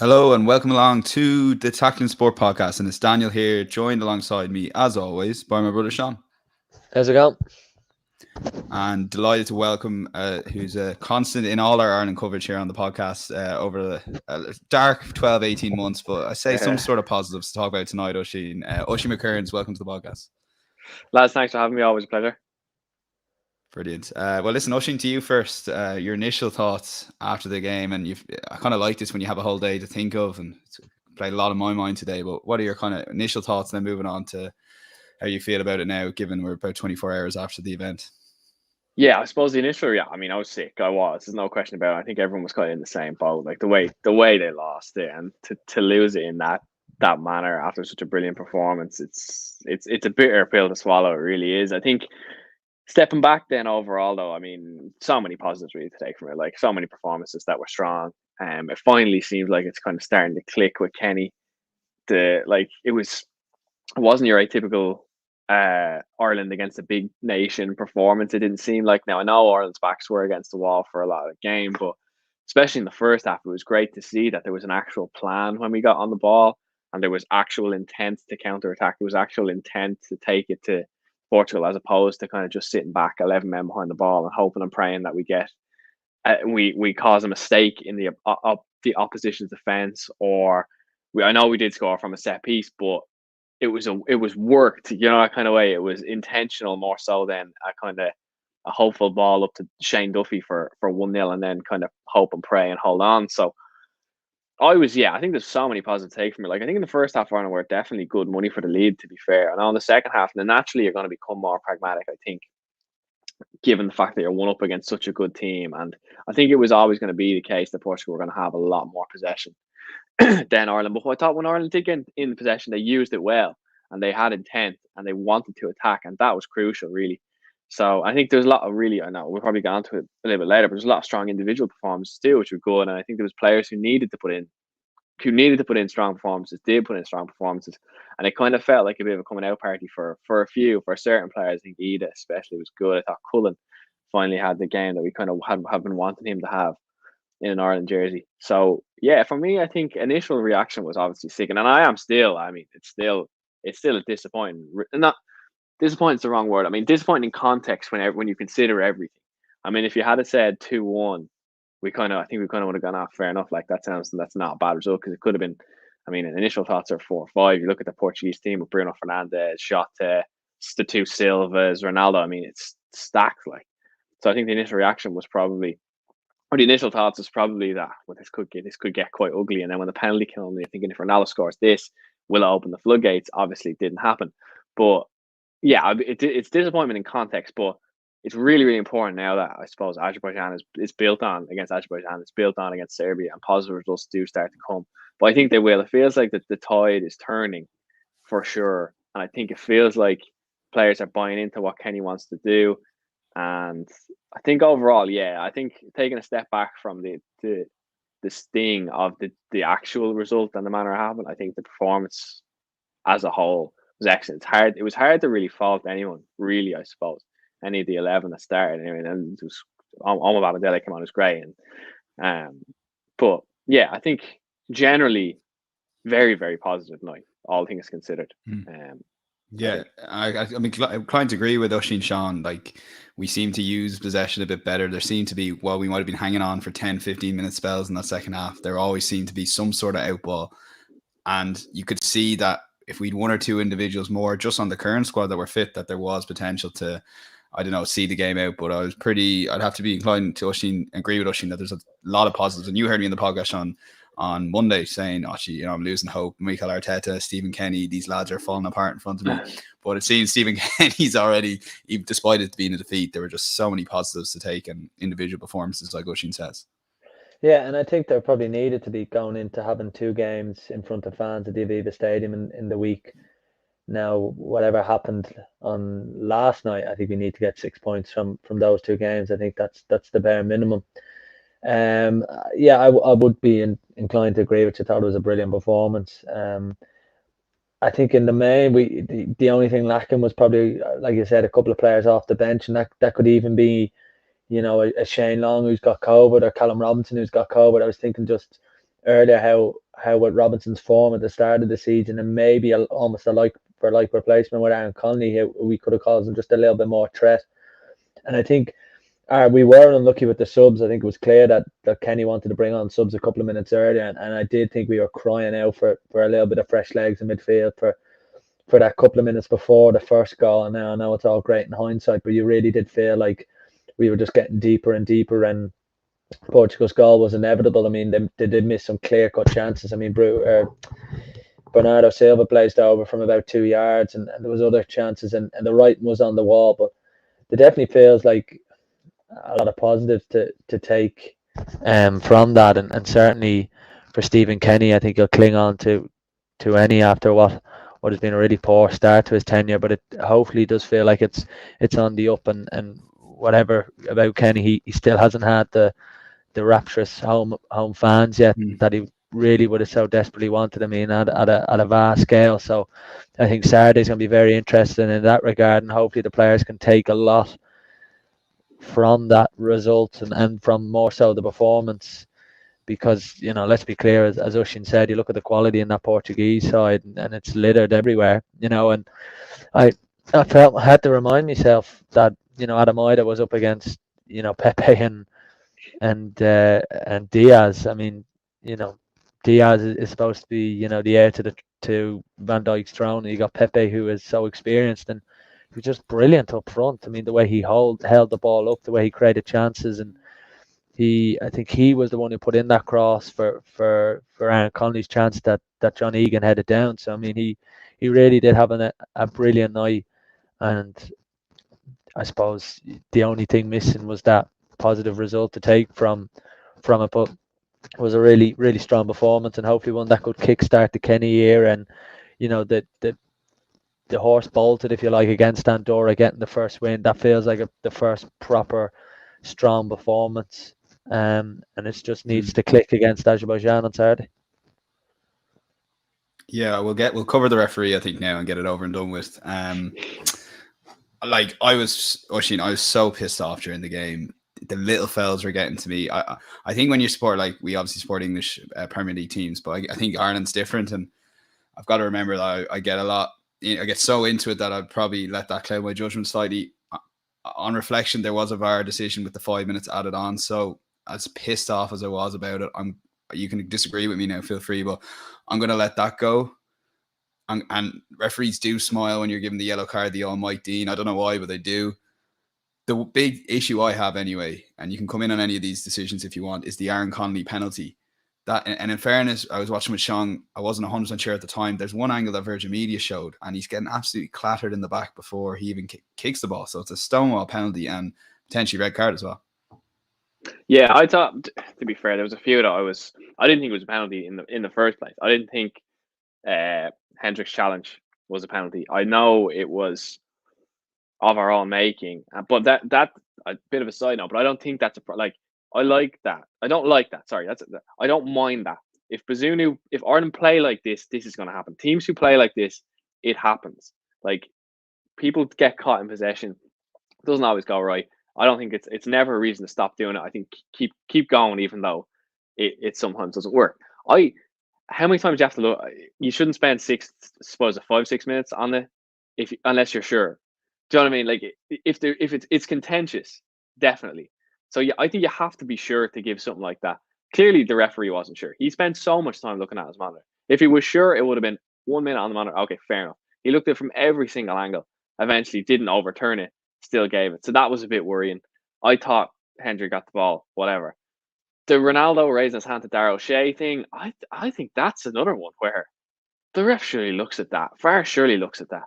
Hello and welcome along to the Tackling Sport podcast. And it's Daniel here, joined alongside me, as always, by my brother Sean. How's it going? And delighted to welcome who's a constant in all our Ireland coverage here on the podcast over the dark 12, 18 months. But I say some sort of positives to talk about tonight, Oisin. Oisin McQueirns, welcome to the podcast. Lads, thanks for having me. Always a pleasure. Brilliant. Well, listen, Oisin, to you first. Your initial thoughts after the game, and I kind of like this when you have a whole day to think of, and it's played a lot on my mind today. But what are your kind of initial thoughts, and then moving on to how you feel about it now, given we're about 24 hours after the event? Yeah, I suppose the initial, I mean, I was sick. I was. There's no question about it. I think everyone was kind of in the same boat. Like the way they lost it, and to lose it in that manner after such a brilliant performance, it's a bitter pill to swallow. It really is. I think stepping back then overall, though, I mean, so many positives really to take from it. Like so many performances that were strong. It finally seems like it's kind of starting to click with Kenny. It wasn't your atypical Ireland against a big nation performance. It didn't seem like. Now I know Ireland's backs were against the wall for a lot of the game, but especially in the first half, it was great to see that there was an actual plan when we got on the ball, and there was actual intent to counter attack. There was actual intent to take it to Portugal, as opposed to kind of just sitting back 11 men behind the ball and hoping and praying that we cause a mistake in the opposition's defense, or I know we did score from a set piece, but it was worked, that kind of way. It was intentional more so than a kind of a hopeful ball up to Shane Duffy for 1-0 and then kind of hope and pray and hold on. So I think there's so many positive takes from it. Like I think in the first half, Ireland were definitely good money for the lead, to be fair. And on the second half, then naturally you're going to become more pragmatic, I think, given the fact that you're one up against such a good team. And I think it was always going to be the case that Portugal were going to have a lot more possession than Ireland. But I thought when Ireland did get in possession, they used it well, and they had intent, and they wanted to attack, and that was crucial, really. So I think there's a lot of really, I know we'll probably get onto it a little bit later, but there's a lot of strong individual performances too, which were good. And I think there was players who needed to put in strong performances, did put in strong performances, and it kind of felt like a bit of a coming out party for certain players. I think Ida especially was good. I thought Cullen finally had the game that we kind of have been wanting him to have in an Ireland jersey. So yeah, for me, I think initial reaction was obviously sickening, and I am still. I mean, it's still a disappointing. Not disappointing is the wrong word. I mean, disappointing in context when you consider everything. I mean, if you had said 2-1, I think we kind of would have gone off fair enough. Like that's not a bad result, because it could have been. I mean, initial thoughts are 4-5. You look at the Portuguese team with Bruno Fernandes, Jota, the two Silvas, Ronaldo. I mean, it's stacked. Like, so I think the initial reaction was probably, or the initial thoughts was probably that, well, this could get quite ugly. And then when the penalty came, you're thinking, if Ronaldo scores this, will it open the floodgates? Obviously, it didn't happen. But yeah, it's disappointment in context, but it's really, really important now that I suppose Azerbaijan is built on against Azerbaijan, it's built on against Serbia, and positive results do start to come. But I think they will. It feels like the tide is turning for sure. And I think it feels like players are buying into what Kenny wants to do. And I think overall, I think taking a step back from the sting of the actual result and the manner it happened, I think the performance as a whole was excellent. It was hard to really fault anyone, really, I suppose. Any of the 11 that started, I mean, and it was Omar Babadele came on, was great. But yeah, I think generally very, very positive night, all things considered. Yeah, I mean, I'm inclined to agree with Oisin Sean. Like, we seem to use possession a bit better. There seemed to be, while we might have been hanging on for 10, 15-minute spells in that second half, there always seemed to be some sort of outball. And you could see that if we'd one or two individuals more just on the current squad that were fit, that there was potential to, I don't know, see the game out. But I'd have to be inclined to agree with Oisin that there's a lot of positives. And you heard me in the podcast on Monday saying, actually, I'm losing hope. Mikel Arteta, Stephen Kenny, these lads are falling apart in front of me. But it seems Stephen Kenny's already, even despite it being a defeat, there were just so many positives to take and individual performances, like Oisin says. Yeah, and I think they're probably needed to be going into having 2 games in front of fans at the Aviva Stadium in the week. Now, whatever happened on last night, I think we need to get 6 points from those 2 games. I think that's the bare minimum. I would be inclined to agree with you. I thought it was a brilliant performance. I think in the main, the only thing lacking was probably, like you said, a couple of players off the bench, and that could even be, a Shane Long who's got COVID, or Callum Robinson who's got COVID. I was thinking just earlier how with Robinson's form at the start of the season and maybe almost a like for like replacement with Aaron Connolly, we could have caused him just a little bit more threat. And I think we were unlucky with the subs. I think it was clear that Kenny wanted to bring on subs a couple of minutes earlier, and I did think we were crying out for a little bit of fresh legs in midfield for that couple of minutes before the first goal. And now I know it's all great in hindsight, but you really did feel like we were just getting deeper and deeper, and Portugal's goal was inevitable. I mean, they did miss some clear-cut chances. I mean, Bernardo Silva blazed over from about 2 yards, and there was other chances, and the writing was on the wall. But it definitely feels like a lot of positives to take from that, and certainly for Stephen Kenny, I think he'll cling on to any after what has been a really poor start to his tenure. But it hopefully does feel like it's on the up, and whatever about Kenny, he still hasn't had the rapturous home fans yet that he really would have so desperately wanted. I mean, at a vast scale. So I think Saturday's going to be very interesting in that regard, and hopefully the players can take a lot from that result and from more so the performance, because let's be clear, as Oisin said, you look at the quality in that Portuguese side and it's littered everywhere, and I felt I had to remind myself that Adam Ida was up against Pepe and Diaz. I mean, Diaz is supposed to be the heir to Van Dijk's throne, and you got Pepe, who is so experienced and he was just brilliant up front. I mean, the way he held the ball up, the way he created chances, and I think he was the one who put in that cross for Aaron Connolly's chance that John Egan headed down. So I mean, he really did have a brilliant night, and I suppose the only thing missing was that positive result to take from it. But it was a really, really strong performance, and hopefully one that could kickstart the Kenny year. And the horse bolted, if you like, against Andorra, getting the first win. That feels like the first proper strong performance, and it just needs to click against Azerbaijan on Saturday. Yeah, we'll cover the referee, I think, now and get it over and done with. Like I was so pissed off during the game. The little fellas were getting to me. I think when you support, like, we obviously support English Premier League teams, but I think Ireland's different, and I've got to remember that I get so into it that I'd probably let that cloud my judgment slightly. On reflection, there was a VAR decision with the 5 minutes added on, so as pissed off as I was about it, you can disagree with me now, feel free, but I'm going to let that go. And referees do smile when you're given the yellow card, the Almighty Dean. I don't know why, but they do. The big issue I have anyway, and you can come in on any of these decisions if you want, is the Aaron Connolly penalty. That, and in fairness, I was watching with Sean. I wasn't 100% sure at the time. There's one angle that Virgin Media showed, and he's getting absolutely clattered in the back before he even kicks the ball. So it's a stonewall penalty and potentially red card as well. Yeah, I thought, to be fair, there was a few that I didn't think it was a penalty in the first place. I didn't think Hendrick's challenge was a penalty. I know it was of our own making, but that a bit of a side note. But I don't think that's I like that. I don't like that. Sorry, I don't mind that. If Ireland play like this is going to happen. Teams who play like this, it happens. Like, people get caught in possession. It doesn't always go right. I don't think it's never a reason to stop doing it. I think keep going, even though it sometimes doesn't work. How many times do you have to look? You shouldn't spend 5-6 minutes on it unless you're sure. Do you know what I mean? Like, if it's contentious, definitely. So yeah, I think you have to be sure to give something like that. Clearly, the referee wasn't sure. He spent so much time looking at his monitor. If he was sure, it would have been 1 minute on the monitor. Okay, fair enough. He looked at it from every single angle. Eventually, didn't overturn it. Still gave it. So that was a bit worrying. I thought Hendrick got the ball. Whatever. The Ronaldo raising his hand to Darryl Shea thing, I think that's another one where the ref surely looks at that. VAR surely looks at that.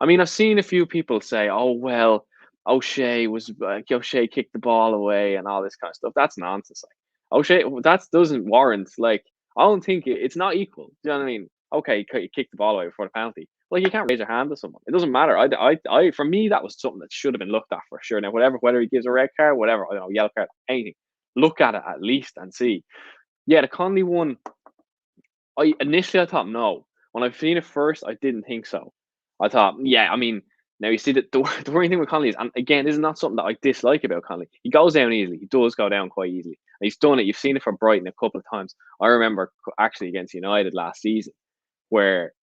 I mean, I've seen a few people say, "Oh well, O'Shea kicked the ball away and all this kind of stuff." That's nonsense. Like, O'Shea, that doesn't warrant. Like, I don't think it's not equal. Do you know what I mean? Okay, you kicked the ball away before the penalty. Like, you can't raise your hand to someone. It doesn't matter. I for me, that was something that should have been looked at for sure. Now, whether he gives a red card, whatever, I don't know, yellow card, anything, look at it at least and see. Yeah, the Connolly one. Initially I thought no. When I've seen it first, I didn't think so. I thought, yeah, I mean, now you see that the worrying thing with Connolly is, and again, this is not something that I dislike about Connolly. He goes down easily. He does go down quite easily. he's done it. You've seen it for Brighton a couple of times. I remember actually against United last season, where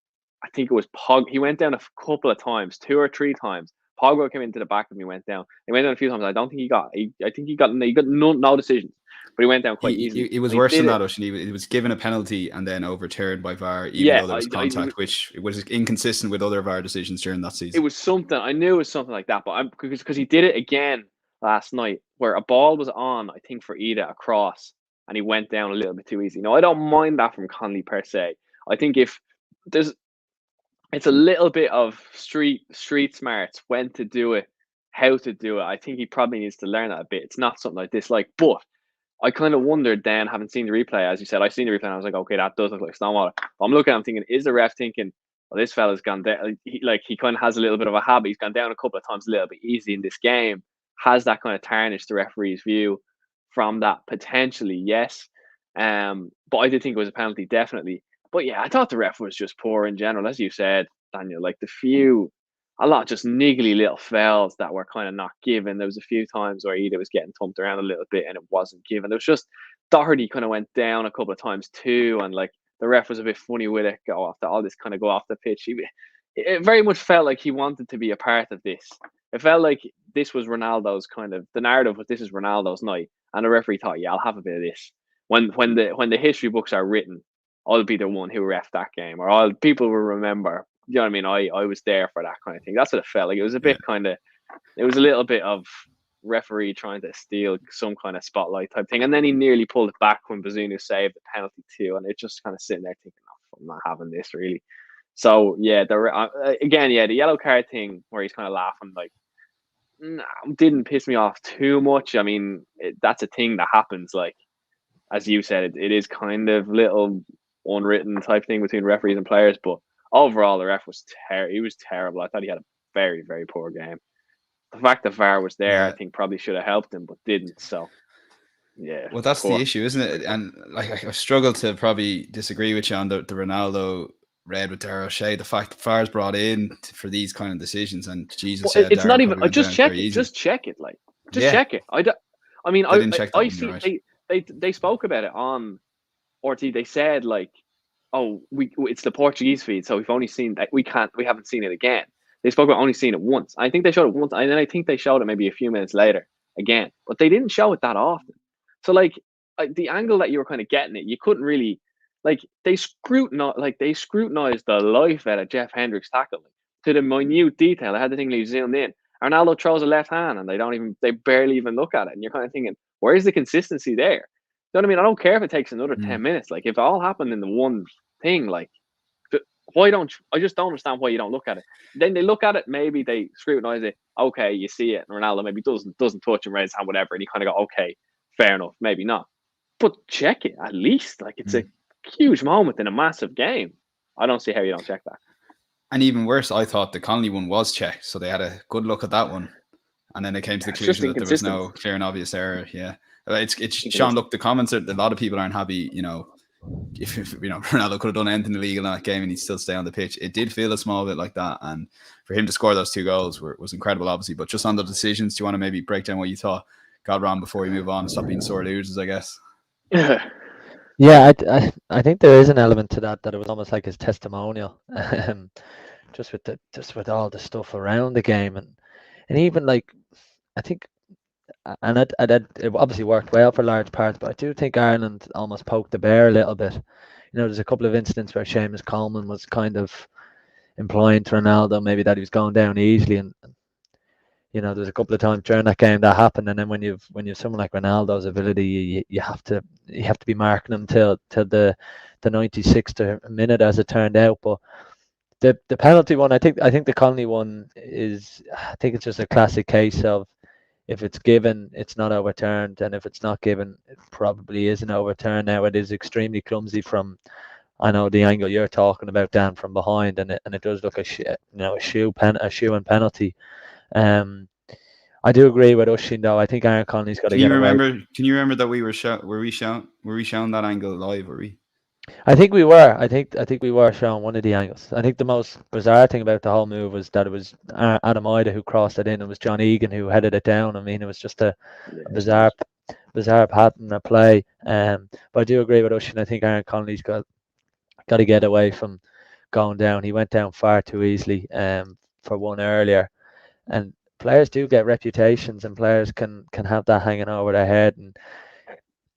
I think it was he went down a couple of times, 2 or 3 times. Pogba came into the back of him, went down. He went down a few times. I don't think he got. I think he got no decisions, but he went down quite easily. It was worse than that, Oisin. He was given a penalty and then overturned by VAR, even though there was contact, which was inconsistent with other VAR decisions during that season. It was something. I knew it was something like that, but because he did it again last night, where a ball was on, I think for Ida across, and he went down a little bit too easy. No, I don't mind that from Connolly per se. I think if it's a little bit of street smarts, when to do it, how to do it. I think he probably needs to learn that a bit. It's not something I dislike, but I kind of wondered then, having seen the replay, as you said, I seen the replay and I was like, okay, that does look like Stonewater. I'm looking at him thinking, is the ref thinking, well, this fella's gone down? He kind of has a little bit of a habit. He's gone down a couple of times a little bit easy in this game. Has that kind of tarnished the referee's view from that? Potentially, yes. But I did think it was a penalty, definitely. But yeah, I thought the ref was just poor in general, as you said, Daniel. Like a lot just niggly little fouls that were kind of not given. There was a few times where Ida was getting thumped around a little bit and it wasn't given. There was just Doherty kind of went down a couple of times too, and like the ref was a bit funny with it. Go off the pitch. It very much felt like he wanted to be a part of this. It felt like this was Ronaldo's the narrative was this is Ronaldo's night, and the referee thought, yeah, I'll have a bit of this. When the history books are written, I'll be the one who ref that game, or all people will remember. You know what I mean? I was there for that kind of thing. That's what it felt like. It was a bit it was a little bit of referee trying to steal some kind of spotlight type thing. And then he nearly pulled it back when Bazunu saved the penalty too. And it just kind of sitting there thinking, oh, I'm not having this really. So yeah, the yellow card thing where he's kind of laughing, like, didn't piss me off too much. I mean, that's a thing that happens. Like, as you said, it is kind of little unwritten type thing between referees and players, but overall, the ref was he was terrible. I thought he had a very, very poor game. The fact that VAR was there, I think, probably should have helped him, but didn't. So, yeah. Well, that's the issue, isn't it? And like, I struggle to probably disagree with you on the Ronaldo red with Darragh O'Shea. The fact that VAR's brought in for these kind of decisions, and Jesus, it's not even. Just check it. Just check it. Like, check it. They spoke about it on RT. They said like, oh, it's the Portuguese feed, so we've only seen that. We haven't seen it again. They spoke about only seeing it once. I think they showed it once, and then I think they showed it maybe a few minutes later again. But they didn't show it that often. So like the angle that you were kind of getting it, you couldn't really they scrutinized the life out of Jeff Hendrick's tackle to the minute detail. I had the thing like zoomed in. Ronaldo throws a left hand, and they barely even look at it, and you're kind of thinking, where's the consistency there? You know what I mean? I don't care if it takes another 10 minutes. Like, if it all happened in the one thing, like, I just don't understand why you don't look at it. Then they look at it, maybe they scrutinize it. Okay, you see it, and Ronaldo maybe doesn't touch him, raise his hand, whatever, and you kind of go, okay, fair enough, maybe not. But check it at least. Like, it's a huge moment in a massive game. I don't see how you don't check that. And even worse, I thought the Connolly one was checked, so they had a good look at that one, and then they came to the conclusion that there was no clear and obvious error. Yeah, it's Sean. Look, the comments are, a lot of people aren't happy. You know, if Ronaldo could have done anything illegal in that game and he'd still stay on the pitch. It did feel a small bit like that, and for him to score those 2 goals was incredible, obviously. But just on the decisions, do you want to maybe break down what you thought got wrong before we move on and stop being sore losers, I guess? Yeah, I think there is an element to that it was almost like his testimonial, just with all the stuff around the game, and even like, I think, and it obviously worked well for large parts, but I do think Ireland almost poked the bear a little bit. You know, there's a couple of incidents where Seamus Coleman was kind of implying to Ronaldo maybe that he was going down easily, and you know, there's a couple of times during that game that happened, and then when you've someone like Ronaldo's ability, you have to be marking him till the 96th minute, as it turned out. But the penalty one, I think the Connolly one is, I think it's just a classic case of, if it's given, it's not overturned, and if it's not given, it probably isn't overturned. Now, it is extremely clumsy from, I know the angle you're talking about, Dan, from behind, and it does look a shoe and penalty. I do agree with Oisin, though. I think Aaron Connolly's got to get away. Can you remember that were we shown that angle live? Were we? I think we were. I think we were shown one of the angles. I think the most bizarre thing about the whole move was that it was Adam Ida who crossed it in. It was John Egan who headed it down. I mean, it was just a bizarre bizarre pattern at play. But I do agree with Oisin. I think Aaron Connolly's got to get away from going down. He went down far too easily for one earlier. And players do get reputations, and players can have that hanging over their head. And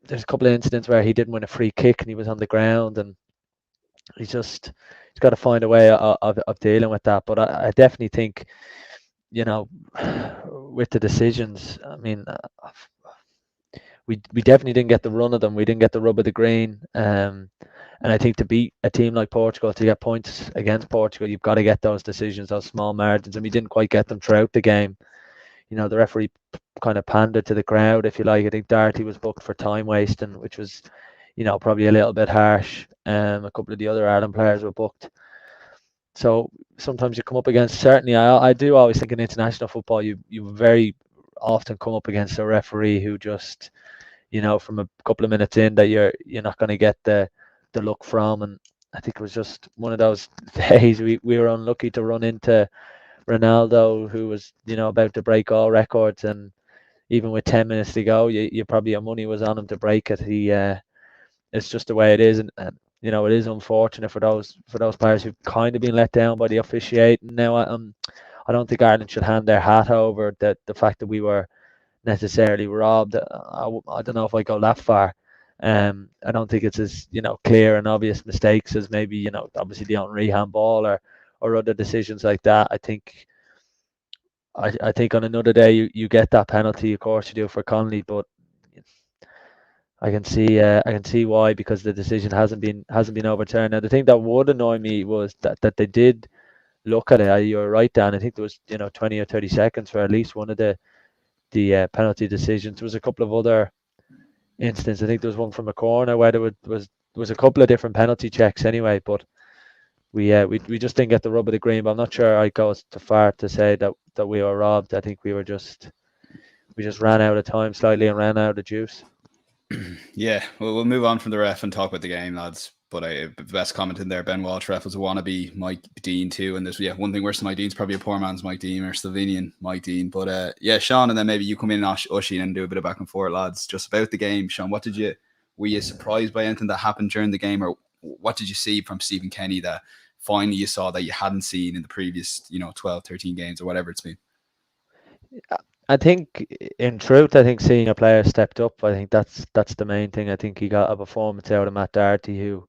there's a couple of incidents where he didn't win a free kick and he was on the ground, and he's got to find a way of dealing with that. But I definitely think, with the decisions, I mean, we definitely didn't get the run of them. We didn't get the rub of the green. And I think to beat a team like Portugal, to get points against Portugal, you've got to get those decisions, those small margins, and we didn't quite get them throughout the game. The referee kind of pandered to the crowd, if you like. I think Doherty was booked for time wasting, which was, probably a little bit harsh. A couple of the other Ireland players were booked. So sometimes you come up against, certainly, I do always think in international football, you very often come up against a referee who just, from a couple of minutes in, that you're not going to get the look from. And I think it was just one of those days we were unlucky to run into Ronaldo, who was, about to break all records, and even with 10 minutes to go, you probably, your money was on him to break it. It's just the way it is, and it is unfortunate for those players who've kind of been let down by the officiating. Now, I don't think Ireland should hand their hat over the fact that we were necessarily robbed. I don't know if I go that far. I don't think it's as clear and obvious mistakes as maybe obviously the Henry handball or other decisions like that. I think on another day you get that penalty, of course you do, for Connolly, but I can see why, because the decision hasn't been overturned. Now, the thing that would annoy me was that they did look at it. You're right, Dan. I think there was 20 or 30 seconds for at least one of the penalty decisions. There was a couple of other incidents. I think there was one from a corner where there was a couple of different penalty checks anyway, but we just didn't get the rub of the green. But I'm not sure I'd go too far to say that we were robbed. I think we just ran out of time slightly and ran out of juice. Yeah, we'll move on from the ref and talk about the game, lads. But the best comment in there, Ben Walsh, ref was a wannabe Mike Dean too. And there's one thing worse than Mike Dean's probably a poor man's Mike Dean, or Slovenian Mike Dean. But Sean, and then maybe you come in, Oisin, and do a bit of back and forth, lads, just about the game. Sean, were you surprised by anything that happened during the game, or what did you see from Stephen Kenny that finally you saw that you hadn't seen in the previous 12, 13 games or whatever it's been? I think, in truth, senior players stepped up. I think that's the main thing. I think he got a performance out of Matt Doherty, who,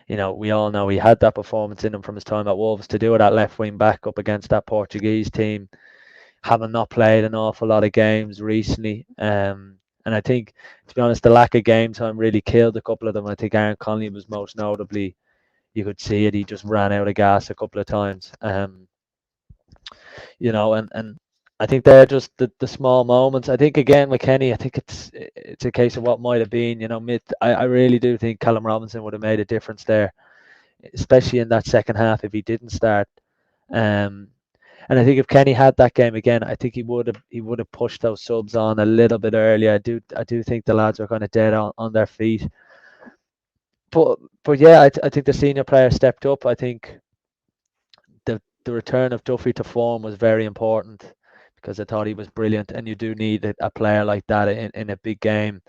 we all know he had that performance in him from his time at Wolves, to do it at left wing back up against that Portuguese team, having not played an awful lot of games recently. And I think, to be honest, the lack of game time really killed a couple of them. I think Aaron Connolly was most notably. You could see it. He just ran out of gas a couple of times. And I think they're just the small moments. I think, again, with Kenny, I think it's a case of what might have been. I really do think Callum Robinson would have made a difference there, especially in that second half, if he didn't start. And I think if Kenny had that game again, I think he would have pushed those subs on a little bit earlier. I do think the lads are kind of dead on their feet. But yeah, I think the senior players stepped up. I think the return of Duffy to form was very important, because I thought he was brilliant, and you do need a player like that in a big game.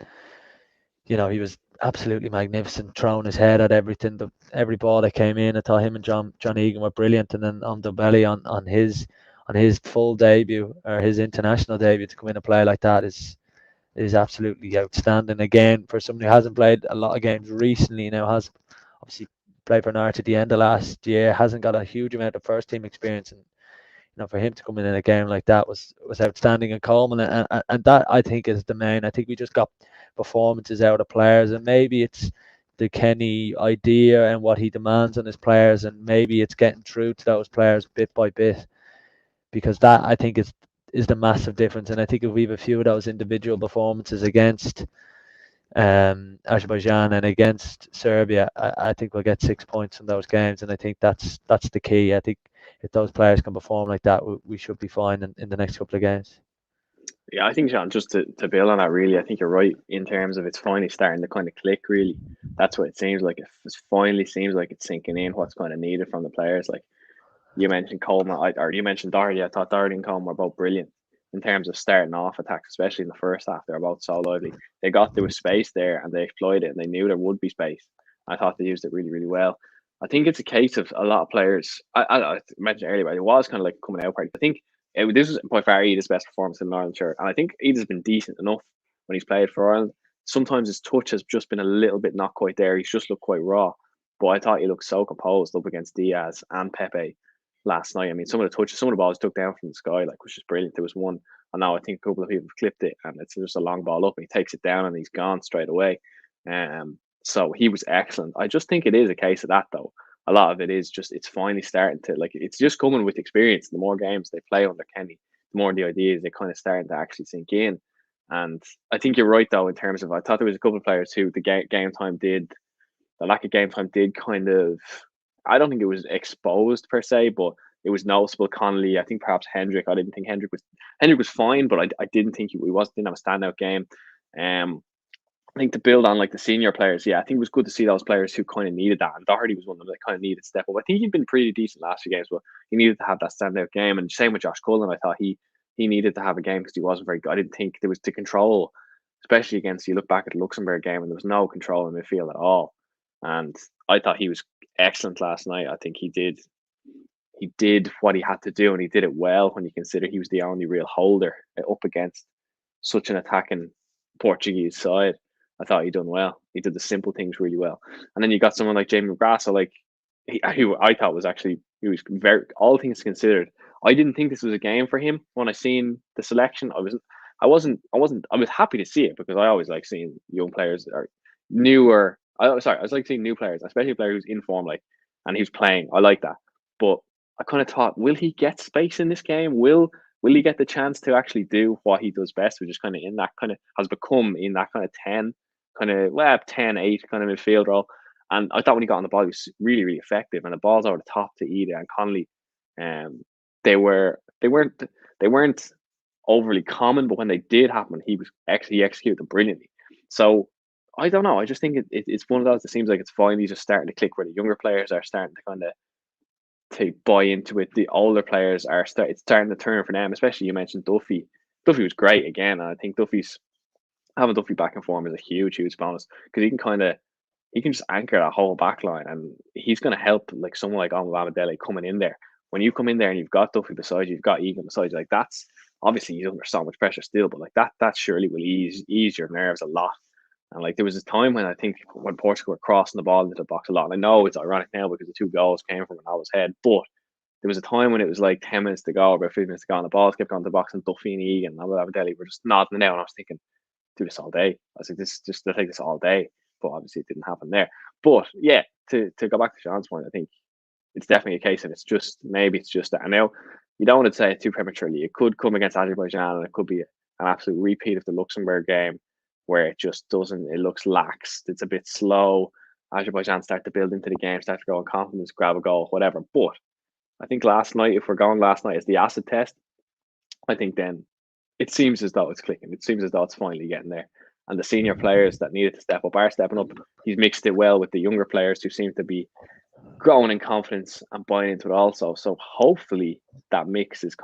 He was absolutely magnificent, throwing his head at everything. Every ball that came in, I thought him and John Egan were brilliant. And then on Dobelli on his full debut, or his international debut, to come in and play like that is absolutely outstanding. Again, for someone who hasn't played a lot of games recently, has obviously played for Norwich at the end of last year, hasn't got a huge amount of first team experience, and for him to come in a game like that was outstanding. And Coleman, and that, I think, is the main. I think we just got performances out of players, and maybe it's the Kenny idea and what he demands on his players, and maybe it's getting through to those players bit by bit, because that, I think, is the massive difference. And I think if we have a few of those individual performances against Azerbaijan and against Serbia, I think we'll get 6 points from those games, and I think that's the key. I think if those players can perform like that, we should be fine in the next couple of games. Yeah, I think, Sean, just to build on that, really, I think you're right in terms of it's finally starting to kind of click, really. That's what it seems like. It finally seems like it's sinking in what's kind of needed from the players. Like you mentioned Coleman, or you mentioned Doherty. I thought Doherty and Coleman were both brilliant. in terms of starting off attacks, especially in the first half. They were both so lively. They got there was space there and they exploited it, and they knew there would be space. I thought they used it really, really well. I think it's a case of a lot of players. I mentioned earlier, but it was kind of like a coming out party. I think this was by far Eda's best performance in an Ireland shirt, and I think Eda's been decent enough when he's played for Ireland. Sometimes his touch has just been a little bit not quite there. He's just looked quite raw. But I thought he looked so composed up against Diaz and Pepe last night. I mean, some of the touches, some of the balls took down from the sky, like, which was brilliant. There was one, I know, I think a couple of people have clipped it, and it's just a long ball up, and he takes it down, and he's gone straight away. So he was excellent. I just think it is a case of that, though. A lot of it is just it's finally starting to, like, it's just coming with experience. The more games they play under Kenny, the more the ideas they kind of starting to actually sink in. And I think you're right, though, in terms of, I thought there was a couple of players who the lack of game time did kind of, I don't think it was exposed per se, but it was noticeable. Connolly, I think perhaps Hendrick. I didn't think Hendrick was fine, but I didn't think didn't have a standout game. I think to build on like the senior players, yeah, I think it was good to see those players who kind of needed that. And Doherty was one of them that kind of needed to step up. I think he'd been pretty decent last few games, but he needed to have that standout game. And same with Josh Cullen. I thought he needed to have a game because he wasn't very good. I didn't think there was to control, especially against, you look back at the Luxembourg game and there was no control in midfield at all. And I thought he was excellent last night. I think he did what he had to do, and he did it well when you consider he was the only real holder up against such an attacking Portuguese side. I thought he done well. He did the simple things really well. And then you got someone like Jamie McGrath, like who I thought was actually, he was very, all things considered, I didn't think this was a game for him when I seen the selection. I was happy to see it because I always like seeing young players or newer. I was like seeing new players, especially a player who's in form, like, and he's playing. I like that. But I kind of thought, will he get space in this game? Will he get the chance to actually do what he does best, which is kind of in that kind of has become in that kind of 10, 8 kind of midfield role. And I thought when he got on the ball, he was really, really effective. And the balls over the top to Ida and Connolly, they weren't overly common, but when they did happen, he executed them brilliantly. So I don't know. I just think it's one of those that seems like it's finally just starting to click, where the younger players are starting to kind of to buy into it. The older players it's starting to turn for them, especially you mentioned Duffy. Duffy was great again, and I think having Duffy back in form is a huge, huge bonus because he can just anchor that whole back line, and he's going to help like someone like Amadele coming in there. When you come in there and you've got Duffy beside you, you've got Egan beside you, like that's obviously he's under so much pressure still, but like that surely will ease your nerves a lot. And like there was a time when I think when Portugal were crossing the ball into the box a lot, and I know it's ironic now because the 2 goals came from Ronaldo's head, but there was a time when it was like 10 minutes to go, about 15 minutes to go, and the balls kept going to the box, and Duffy and Egan and Amadele were just nodding it out, and I was thinking, do this all day. I was like, they'll take this all day, but obviously it didn't happen there. But yeah, to go back to Sean's point, I think it's definitely a case, and it's just that. And now you don't want to say it too prematurely. It could come against Azerbaijan, and it could be an absolute repeat of the Luxembourg game, where it just doesn't. It looks lax. It's a bit slow. Azerbaijan start to build into the game, start to grow in confidence, grab a goal, whatever. But I think last night, if we're going last night as the acid test, I think then it seems as though it's clicking. It seems as though it's finally getting there. And the senior players that needed to step up are stepping up. He's mixed it well with the younger players who seem to be growing in confidence and buying into it also. So hopefully that mix is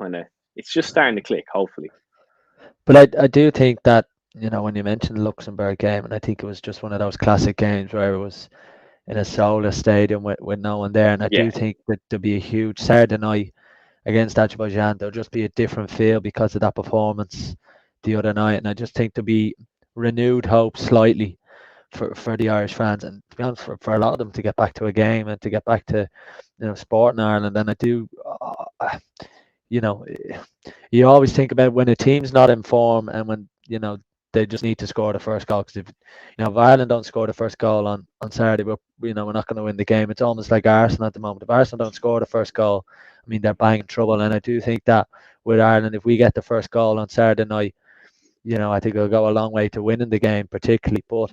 it's just starting to click, hopefully. But I do think that, when you mentioned the Luxembourg game, and I think it was just one of those classic games where it was in a soulless stadium with no one there. And I do think that there'll be a huge Saturday night against Azerbaijan. There'll just be a different feel because of that performance the other night. And I just think there'll be renewed hope slightly for the Irish fans, and to be honest, for a lot of them to get back to a game and to get back to sport in Ireland. And I do, you always think about when a team's not in form and when they just need to score the first goal, because if Ireland don't score the first goal on Saturday, we're not going to win the game. It's almost like Arsenal at the moment. If Arsenal don't score the first goal, I mean, they're bang in trouble. And I do think that with Ireland, if we get the first goal on Saturday night, I think it'll go a long way to winning the game, particularly. But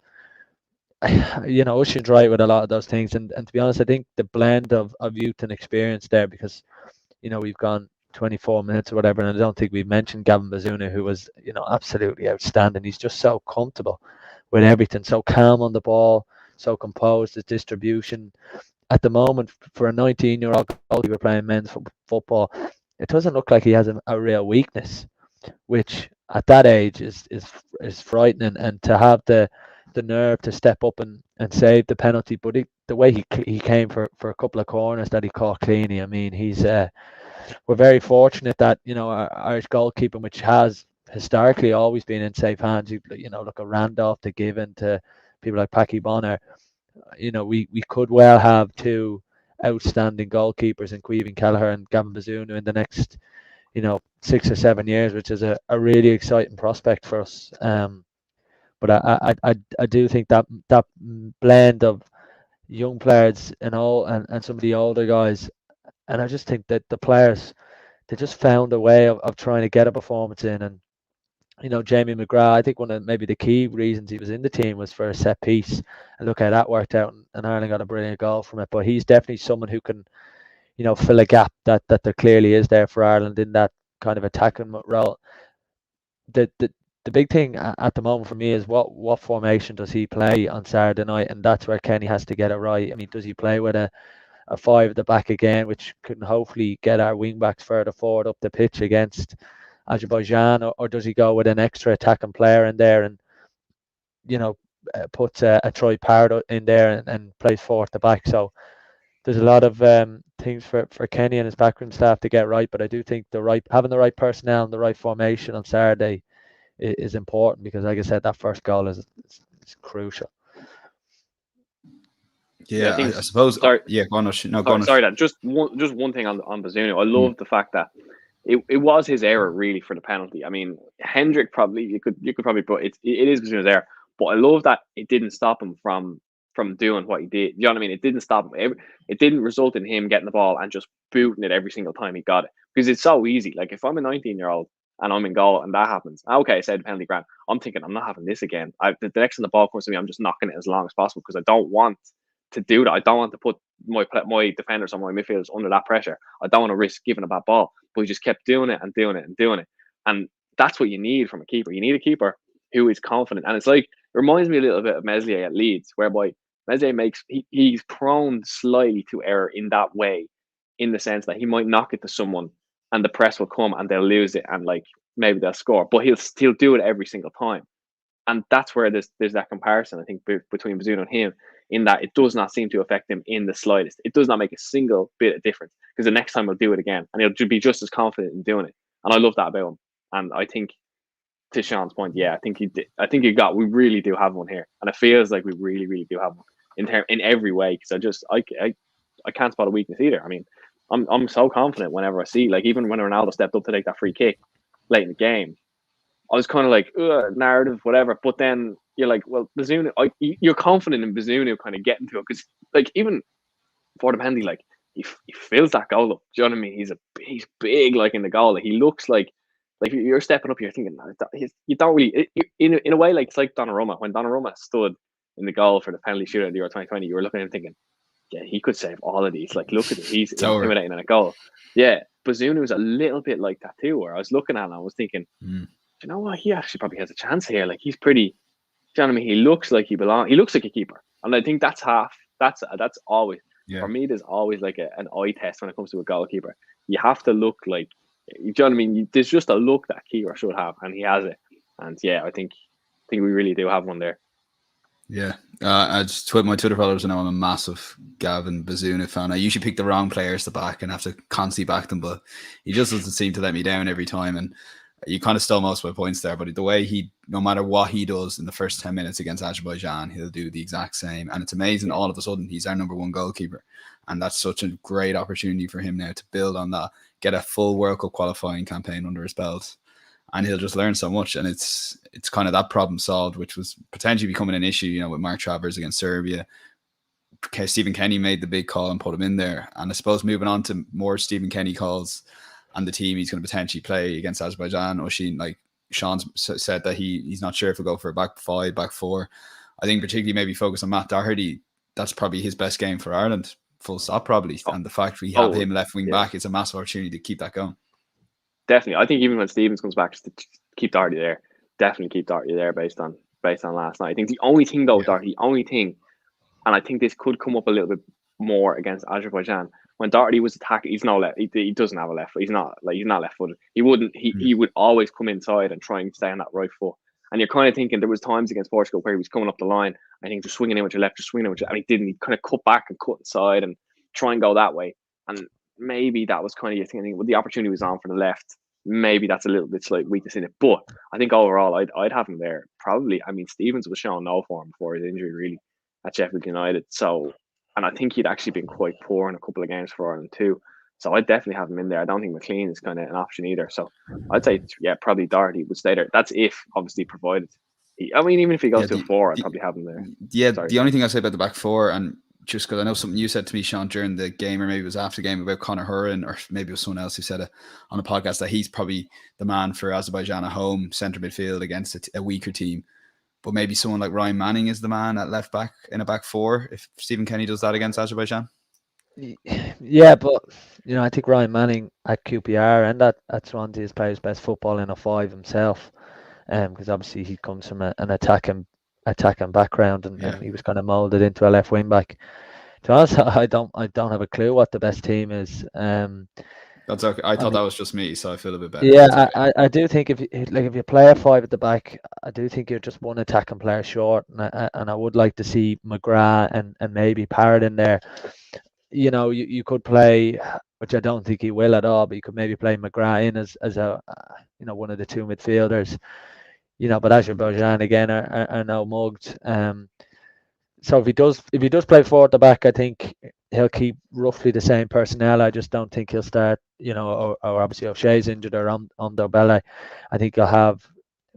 Oisin's right with a lot of those things, and to be honest, I think the blend of youth and experience there, because we've gone 24 minutes or whatever, and I don't think we've mentioned Gavin Bazunu, who was absolutely outstanding. He's just so comfortable with everything, so calm on the ball, so composed. His distribution at the moment for a 19-year-old goalie, we're playing men's football, it doesn't look like he has a real weakness. which at that age is frightening. And to have the nerve to step up and save the penalty, but the way he came for a couple of corners that he caught cleanly. I mean, we're very fortunate that our Irish goalkeeping, which has historically always been in safe hands. Look at Randolph to Given to people like Packy Bonner. We could well have two outstanding goalkeepers in Caoimhín Kelleher and Gavin Bazunu in the next 6 or 7 years, which is a really exciting prospect for us. But I do think that blend of young players and some of the older guys, and I just think that the players, they just found a way of trying to get a performance in. And Jamie McGrath, I think one of maybe the key reasons he was in the team was for a set piece, and look how that worked out, and Ireland got a brilliant goal from it. But he's definitely someone who can fill a gap that there clearly is there for Ireland in that kind of attacking role. The big thing at the moment for me is what formation does he play on Saturday night, and that's where Kenny has to get it right. I mean, does he play with a five at the back again, which can hopefully get our wing backs further forward up the pitch against Azerbaijan, or does he go with an extra attacking player in there and puts a Troy Parrott in there and plays four at the back? So there's a lot of things for Kenny and his backroom staff to get right, but I do think having the right personnel and the right formation on Saturday is important, because, like I said, that first goal is crucial. Yeah, I think. I suppose. Sorry, yeah, go on. No, go on. sorry. That just one thing on Bazunu. I love the fact that it was his error really for the penalty. I mean, Hendrick probably you could probably put it is Bazunu's error, but I love that it didn't stop him from doing what he did. You know what I mean? It didn't stop him. It didn't result in him getting the ball and just booting it every single time he got it, because it's so easy. Like, if I'm a 19-year-old and I'm in goal and that happens, okay, I said penalty grant. I'm thinking, I'm not having this again. The next time the ball comes to me, I'm just knocking it as long as possible, because I don't want to do that. I don't want to put my defenders or my midfielders under that pressure. I don't want to risk giving a bad ball. But he just kept doing it and doing it and doing it. And that's what you need from a keeper. You need a keeper who is confident. And it's like, it reminds me a little bit of Meslier at Leeds, whereby Meslier he's prone slightly to error in that way, in the sense that he might knock it to someone and the press will come and they'll lose it and like maybe they'll score. But he'll do it every single time. And that's where there's that comparison, I think, between Bazunu and him, in that it does not seem to affect him in the slightest. It does not make a single bit of difference, because the next time he'll do it again and he'll be just as confident in doing it. And I love that about him. And I think, to Sean's point, yeah, I think we really do have one here, and it feels like we really, really do have one in every way. Because I can't spot a weakness either. I mean, I'm so confident whenever I see, like, even when Ronaldo stepped up to take that free kick late in the game, I was kind of like, narrative, whatever. But then you're like, well, Bazunu, you're confident in Bazunu kind of getting to it, because, like, even for the penalty, like, he fills that goal up. Do you know what I mean? He's big, like, in the goal. Like, he looks like you're stepping up. You're thinking, you don't really, in a way, like, it's like Donnarumma. When Donnarumma stood in the goal for the penalty shootout in the Euro 2020, you were looking at him thinking, yeah, he could save all of these. Like, look at him, he's intimidating in a goal. Yeah, Bazunu was a little bit like that too, where I was looking at him and I was thinking, you know what? He actually probably has a chance here. Like, he's pretty. Do you know what I mean? He looks like he belongs. He looks like a keeper, and I think that's always, for me. There's always like an eye test when it comes to a goalkeeper. You have to look like. Do you know what I mean? There's just a look that keeper should have, and he has it. And yeah, I think we really do have one there. Yeah, I just my Twitter followers know I'm a massive Gavin Bazunu fan. I usually pick the wrong players to back and have to constantly back them, but he just doesn't seem to let me down every time. And you kind of stole most of my points there, but the way no matter what he does in the first 10 minutes against Azerbaijan, he'll do the exact same. And it's amazing. All of a sudden, he's our number one goalkeeper. And that's such a great opportunity for him now to build on that, get a full World Cup qualifying campaign under his belt. And he'll just learn so much. And it's kind of that problem solved, which was potentially becoming an issue, with Mark Travers against Serbia. Stephen Kenny made the big call and put him in there. And I suppose moving on to more Stephen Kenny calls and the team he's going to potentially play against Azerbaijan, Oisin, like Sean said, that he's not sure if he'll go for a back five, back four. I think particularly maybe focus on Matt Doherty. That's probably his best game for Ireland, full stop probably. And the fact we have him left wing back, it's a massive opportunity to keep that going. Definitely. I think even when Stevens comes back, just to keep Doherty there. Definitely keep Doherty there based on last night. I think the only thing though, Doherty, and I think this could come up a little bit more against Azerbaijan, when Doherty was attacking, he's no left. He doesn't have a left foot. He's not left-footed. He wouldn't. He would always come inside and try and stay on that right foot. And you're kind of thinking there was times against Portugal where he was coming up the line. I think just swinging in with your left, just swinging in with your, and he didn't. He kind of cut back and cut inside and try and go that way. And maybe that was kind of your thinking. Well, the opportunity was on for the left. Maybe that's a little bit slight weakness in it. But I think overall, I'd have him there. Probably. I mean, Stevens was showing no form before his injury, really, at Sheffield United. So, and I think he'd actually been quite poor in a couple of games for Ireland too. So I'd definitely have him in there. I don't think McLean is kind of an option either. So I'd say, yeah, probably Doherty would stay there. That's if, obviously, provided. I mean, even if he goes to a 4, I'd probably have him there. Yeah, the only thing I say about the back 4, and just because I know something you said to me, Sean, during the game, or maybe it was after the game, about Conor Hurren, or maybe it was someone else who said it on a podcast, that he's probably the man for Azerbaijan at home, centre midfield against a weaker team. But maybe someone like Ryan Manning is the man at left back in a back 4 if Stephen Kenny does that against Azerbaijan. Yeah, but I think Ryan Manning at QPR and at Swansea has played his best football in a 5 himself, because obviously he comes from an attacking background, and he was kind of molded into a left wing back. To be honest, I don't have a clue what the best team is. That's okay. I thought that was just me, so I feel a bit better. Yeah, okay. I do think if you play a 5 at the back, I do think you're just one attacking player short, and I would like to see McGrath and maybe Parrott in there. You could play, which I don't think he will at all, but you could maybe play McGrath in as a one of the 2 midfielders. But Azerbaijan again are now mugged. So if he does play 4 at the back, I think he'll keep roughly the same personnel. I just don't think he'll start, or obviously O'Shea's injured or on Dobele. I think he'll have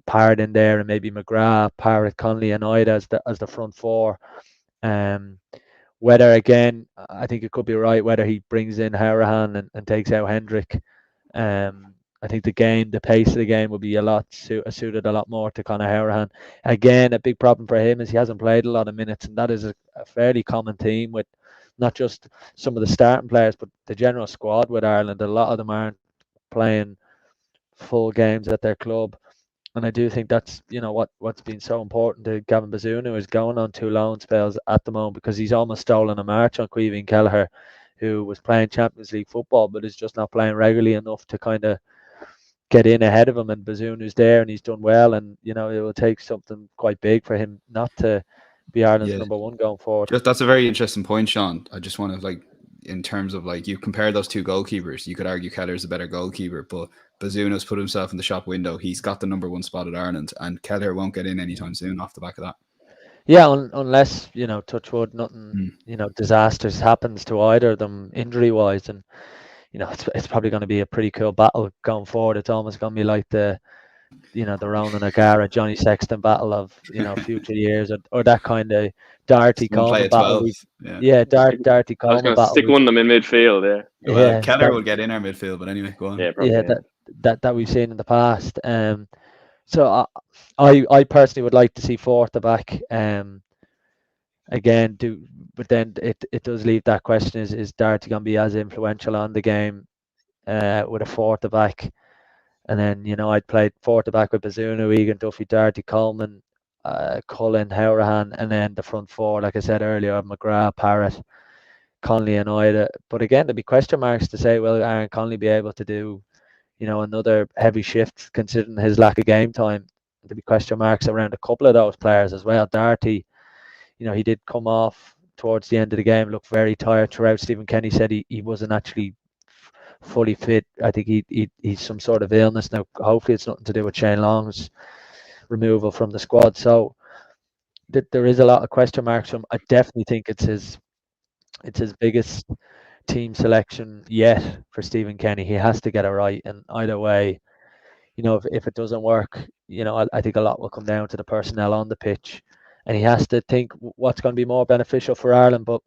Parrott in there and maybe McGrath, Parrott, Connolly and Ida as the front 4. Whether, again, I think it could be right whether he brings in Hourihane and takes out Hendrick. I think the pace of the game will be suited a lot more to Conor Hourihane. Again, a big problem for him is he hasn't played a lot of minutes, and that is a fairly common theme with not just some of the starting players, but the general squad with Ireland. A lot of them aren't playing full games at their club. And I do think that's, what's been so important to Gavin Bazunu is going on 2 loan spells at the moment, because he's almost stolen a march on Caoimhín Kelleher, who was playing Champions League football, but is just not playing regularly enough to kind of get in ahead of him. And Bazunu's there and he's done well, and it will take something quite big for him not to be Ireland's number 1 going forward. That's a very interesting point, Sean. I just want to, in terms of you compare those 2 goalkeepers, you could argue Kelleher's a better goalkeeper, but Bazunu's put himself in the shop window. He's got the number 1 spot at Ireland, and Kelleher won't get in anytime soon off the back of that. Yeah, unless, touch wood, nothing, disasters happens to either of them injury wise, and it's probably going to be a pretty cool battle going forward. It's almost going to be like the Ronan O'Gara, Johnny Sexton battle of future years, or that kind of Doherty Coleman battle. Doherty Coleman battle. Stick one of them in midfield. Yeah. Well, Kelleher will get in our midfield, but anyway, go on. That we've seen in the past. So I personally would like to see 4 at the back. But then it does leave that question: is Doherty going to be as influential on the game with a 4 at the back? And then I'd play 4 at the back with Bazunu, Egan, Duffy, Doherty, Coleman, Cullen, Hourihane, and then the front 4, like I said earlier, McGrath, Parrott, Connolly and Ida. But again, there'd be question marks to say, will Aaron Connolly be able to do another heavy shift considering his lack of game time? There'd be question marks around a couple of those players as well. Doherty, he did come off towards the end of the game, looked very tired throughout. Stephen Kenny said he wasn't actually fully fit. I think he's some sort of illness now. Hopefully it's nothing to do with Shane Long's removal from the squad. So there is a lot of question marks. I definitely think it's his biggest team selection yet for Stephen Kenny. He has to get it right, and either way, if it doesn't work, I think a lot will come down to the personnel on the pitch, and he has to think what's going to be more beneficial for Ireland. But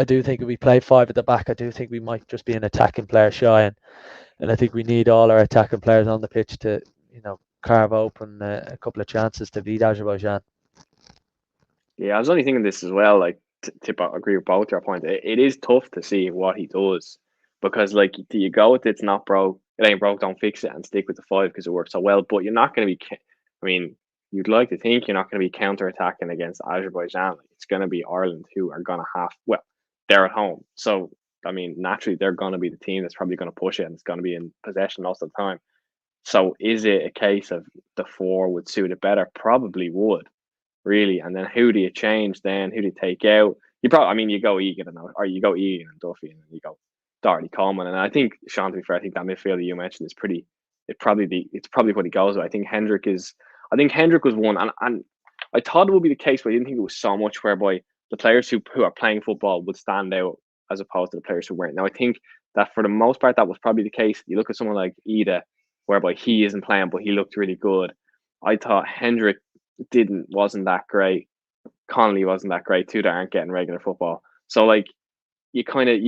I do think if we play 5 at the back, I do think we might just be an attacking player shy, and I think we need all our attacking players on the pitch to carve open a couple of chances to beat Azerbaijan. Yeah, I was only thinking this as well. To agree with both your points, it is tough to see what he does, because do you go with it's not broke, it ain't broke, don't fix it, and stick with the 5 because it works so well. But you're not going to be. I mean, you'd like to think you're not going to be counter-attacking against Azerbaijan. It's going to be Ireland who are going to they're at home, so I mean, naturally they're going to be the team that's probably going to push it, and it's going to be in possession most of the time. So is it a case of the 4 would suit it better? Probably would, really. And then who do you change then? Who do you take out? You probably, I mean, you go Egan or you go Egan and Duffy, and you go Doherty, Coleman. And I think, Sean, to be fair, I think that midfield that you mentioned is pretty. It's probably what he goes with. I think Hendrick was one, and I thought it would be the case, but I didn't think it was so much whereby the players who are playing football would stand out as opposed to the players who weren't. Now I think that for the most part that was probably the case. You look at someone like Ida, whereby he isn't playing, but he looked really good. I thought Hendrick wasn't that great. Connolly wasn't that great too. That aren't getting regular football. So like you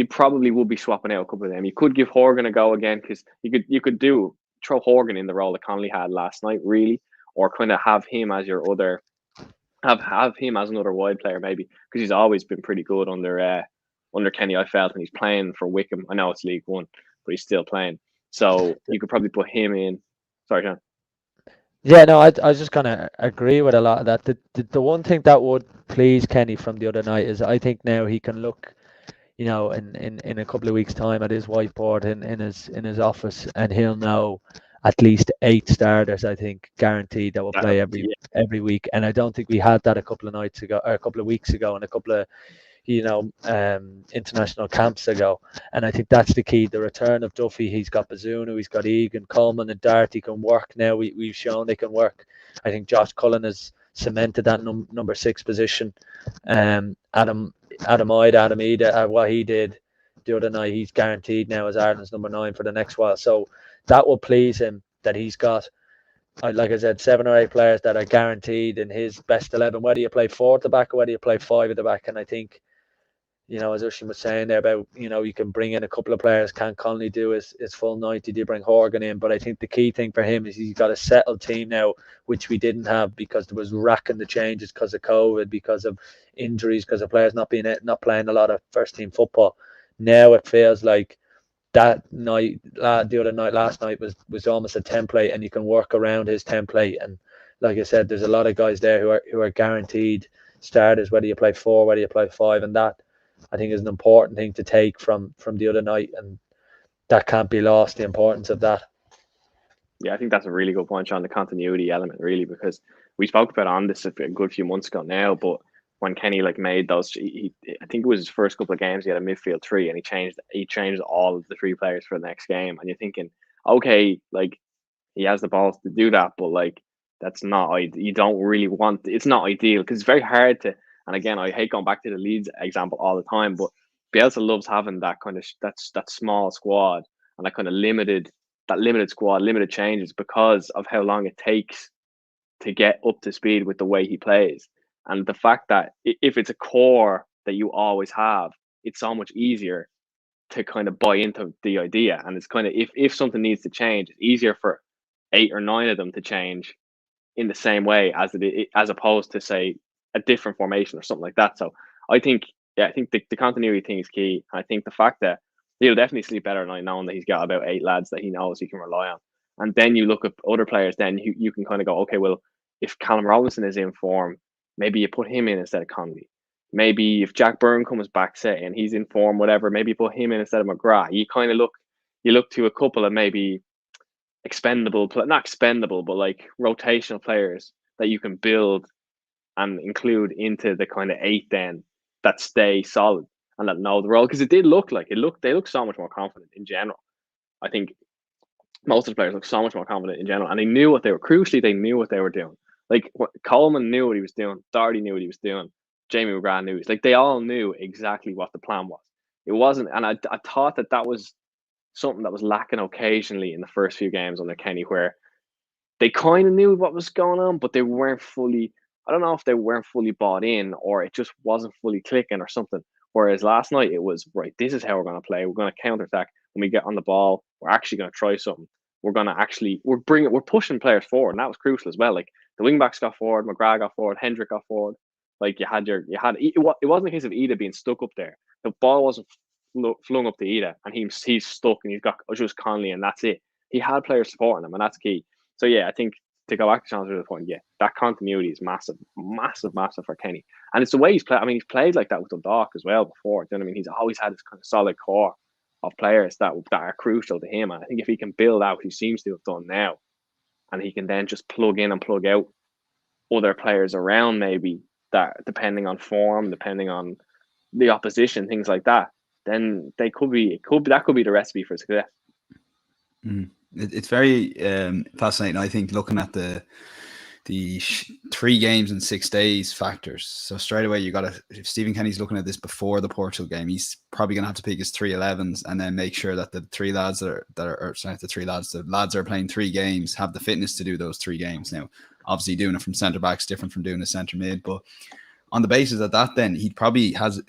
probably would be swapping out a couple of them. You could give Horgan a go again, because you could throw Horgan in the role that Connolly had last night, really, or kind of have him as your other, have him as another wide player maybe, because he's always been pretty good under Kenny. I felt when he's playing for Wickham. I know it's League One, but he's still playing. So you could probably put him in. Sorry, John. Yeah, no, I just kind of agree with a lot of that. The one thing that would please Kenny from the other night is I think now he can look, in a couple of weeks' time at his whiteboard in his office, and he'll know at least 8 starters, I think, guaranteed, that will play every week. And I don't think we had that a couple of nights ago, or a couple of weeks ago, and a couple of international camps ago. And I think that's the key. The return of Duffy, he's got Bazunu, he's got Egan, Coleman and Doherty can work now. We've shown they can work. I think Josh Cullen has cemented that number 6 position. Adam Ida, what he did the other night, he's guaranteed now as Ireland's number 9 for the next while. So that will please him, that he's got, like I said, 7 or 8 players that are guaranteed in his best 11, whether you play 4 at the back or whether you play 5 at the back. And I think, as Oisin was saying there about, you can bring in a couple of players. Can Connolly do his full 90? Do you bring Horgan in? But I think the key thing for him is he's got a settled team now, which we didn't have, because there was racking the changes because of COVID, because of injuries, because of players not playing a lot of first team football. Now it feels like that night, the other night, last night was almost a template, and you can work around his template. And like I said, there's a lot of guys there who are guaranteed starters, whether you play 4, whether you play 5, and that, I think, is an important thing to take from the other night, and that can't be lost, the importance of that. Yeah, I think that's a really good point on the continuity element, really, because we spoke about on this a good few months ago now. But when Kenny made those, I think it was his first couple of games, he had a midfield 3, and he changed all of the 3 players for the next game. And you're thinking, okay, he has the balls to do that, but that's not, you don't really want, it's not ideal, because it's very hard to. And again, I hate going back to the Leeds example all the time, but Bielsa loves having that kind of that small squad, and that kind of limited squad, limited changes, because of how long it takes to get up to speed with the way he plays. And the fact that if it's a core that you always have, it's so much easier to kind of buy into the idea. And it's kind of, if something needs to change, it's easier for 8 or 9 of them to change in the same way as opposed to, say, a different formation or something like that. So I think the continuity thing is key. I think the fact that he'll definitely sleep better at night knowing that he's got about 8 lads that he knows he can rely on. And then you look at other players, then you can kind of go, okay, well, if Callum Robinson is in form, maybe you put him in instead of Connolly. Maybe if Jack Byrne comes back, say, and he's in form, whatever, maybe you put him in instead of McGrath. You kind of look to a couple of maybe not expendable, but rotational players that you can build and include into the kind of 8 then, that stay solid and that know the role. Because they look so much more confident in general. I think most of the players look so much more confident in general, and they knew what they were doing. Coleman knew what he was doing, Doherty knew what he was doing, Jamie McGrath knew. They all knew exactly what the plan was. It wasn't, and I thought that was something that was lacking occasionally in the first few games under Kenny, where they kind of knew what was going on, but they weren't fully, I don't know if they weren't fully bought in, or it just wasn't fully clicking or something. Whereas last night it was, right, this is how we're going to play. We're going to counterattack. When we get on the ball, we're actually going to try something. We're pushing players forward, and that was crucial as well. The wing backs got forward, McGrath got forward, Hendrick got forward. It wasn't a case of Ida being stuck up there. The ball wasn't flung up to Ida, and he's stuck, and he's got just Connolly, and that's it. He had players supporting him, and that's key. So yeah, I think to go back to Sean's point, yeah, that continuity is massive for Kenny. And it's the way he's played. I mean, he's played like that with Dundalk as well before. Do you know what I mean? He's always had this kind of solid core of players that are crucial to him. And I think if he can build out, he seems to have done now, and he can then just plug in and plug out other players around, maybe that depending on form, depending on the opposition, things like that, then that could be the recipe for success. It's very fascinating. I think looking at the 3 games in 6 days factors. So straight away you got to, if Stephen Kenny's looking at this before the Portugal game, he's probably going to have to pick his 3 11s and then make sure that the lads that are playing 3 games have the fitness to do those 3 games. Now, obviously doing it from centre backs different from doing a centre mid, but on the basis of that, then he'll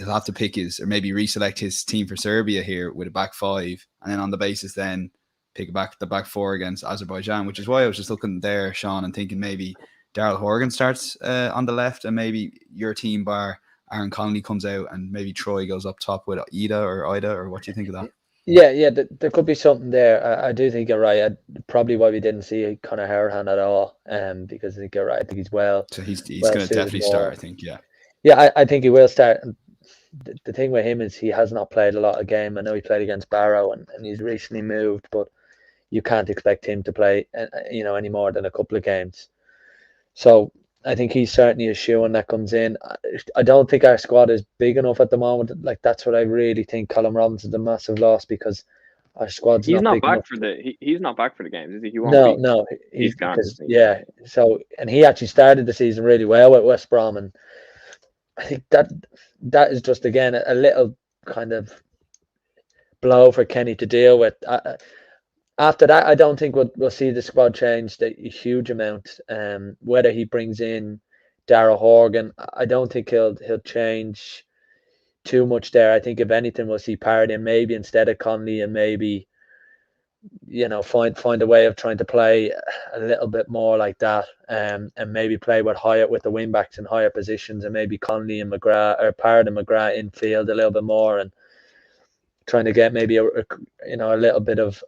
have to pick or maybe reselect his team for Serbia here with a back 5, and then on the basis then pick the back 4 against Azerbaijan, which is why I was just looking there, Sean, and thinking maybe Daryl Horgan starts on the left, and maybe your team bar Aaron Connolly comes out, and maybe Troy goes up top with Ida, or what do you think of that? Yeah, there could be something there. I do think you're right. Probably why we didn't see Conor Harahan at all, because I think you're right. I think he's well. So he's going to definitely start, I think, yeah. Yeah, I think he will start. And the thing with him is he has not played a lot of game. I know he played against Barrow and he's recently moved, but you can't expect him to play, any more than a couple of games. So I think he's certainly a shoe-in that comes in. I don't think our squad is big enough at the moment. Like, that's what I really think. Colin Robinson's a massive loss because our squad's he's not big back enough. He's not back for the games, is he? He won't be. No, he's gone. Yeah. So, and he actually started the season really well with West Brom, and I think that is just, again, a little kind of blow for Kenny to deal with. After that, I don't think we'll see the squad change a huge amount. Whether he brings in Darragh Horgan, I don't think he'll change too much there. I think if anything, we'll see Paradin maybe instead of Connolly, and maybe find a way of trying to play a little bit more like that, and maybe play with the wing backs in higher positions, and maybe Connolly and McGrath, or Parrott and McGrath infield a little bit more, and trying to get maybe a little bit of